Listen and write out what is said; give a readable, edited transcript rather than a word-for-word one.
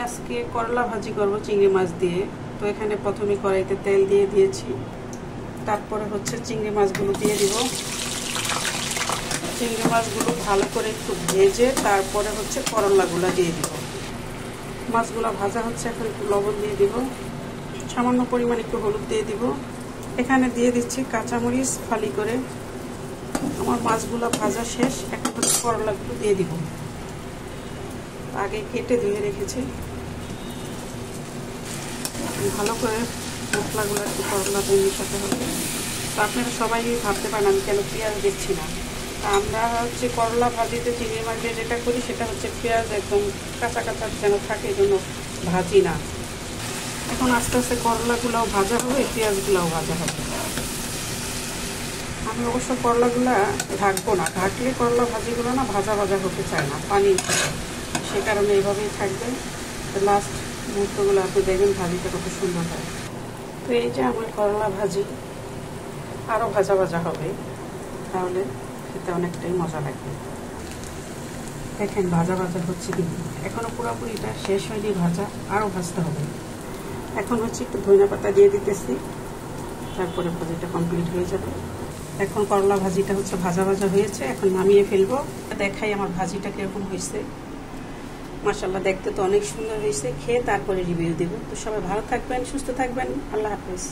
আজকে করলা ভাজি করব চিংড়ি মাছ দিয়ে। তো এখানে প্রথমে কড়াইতে তেল দিয়ে দিয়েছি, তারপরে হচ্ছে চিংড়ি মাছগুলো দিয়ে দিব। চিংড়ি মাছগুলো ভালো করে একটু ভেজে তারপরে হচ্ছে করলাগুলো দিয়ে দিব। মাছগুলো ভাজা হচ্ছে, এখন একটু লবণ দিয়ে দিব, সামান্য পরিমাণ একটু হলুদ দিয়ে দিব। এখানে দিয়ে দিচ্ছি কাঁচামরিচ ফালি করে। আমার মাছগুলো ভাজা শেষ, এখন হচ্ছে করলাগুলো দিয়ে দিব। আগে কেটে ধুয়ে রেখেছি। ভালো করে মশলাগুলো একটু করলাতে মিশাতে হবে। তো আপনারা সবাই ভাবতে পারেন আমি কেন পেঁয়াজ দিচ্ছি না। আমরা হচ্ছে করলা ভাজিতে চিংড়ি মাছ দিয়ে যেটা করি সেটা হচ্ছে পেঁয়াজ একদম কাঁচা কাঁচা যেন থাকে, এই জন্য ভাজি না। এখন আস্তে আস্তে করলাগুলোও ভাজা হবে, পেঁয়াজগুলোও ভাজা হবে। আমি অবশ্য করলাগুলা ঢাকবো না, ঢাকলে করলা ভাজিগুলো না ভাজা ভাজা হতে চায় না, পানি, সে কারণে এইভাবেই থাকবে। লাস্ট মুহূর্তগুলো আপনি দেখবেন ভাজিটা কত সুন্দর হয়। তো এই যে আমার করলা ভাজি আরও ভাজা ভাজা হবে, তাহলে খেতে অনেকটাই মজা লাগবে। দেখেন ভাজা ভাজা হচ্ছে কিন্তু এখনও পুরোপুরিটা শেষ হয়নি ভাজা, আরও ভাজতে হবে। এখন হচ্ছে একটু ধনিয়া পাতা দিয়ে দিতেছি, তারপরে ভাজিটা কমপ্লিট হয়ে যাবে। এখন করলা ভাজিটা হচ্ছে ভাজা ভাজা হয়েছে, এখন নামিয়ে ফেলবো। দেখাই আমার ভাজিটা কীরকম হয়েছে। মাশাআল্লাহ, দেখতে তো অনেক সুন্দর হয়েছে। খেয়ে তারপরে রিভিউ দেব। তো সবাই ভালো থাকবেন, সুস্থ থাকবেন। আল্লাহ হাফেজ।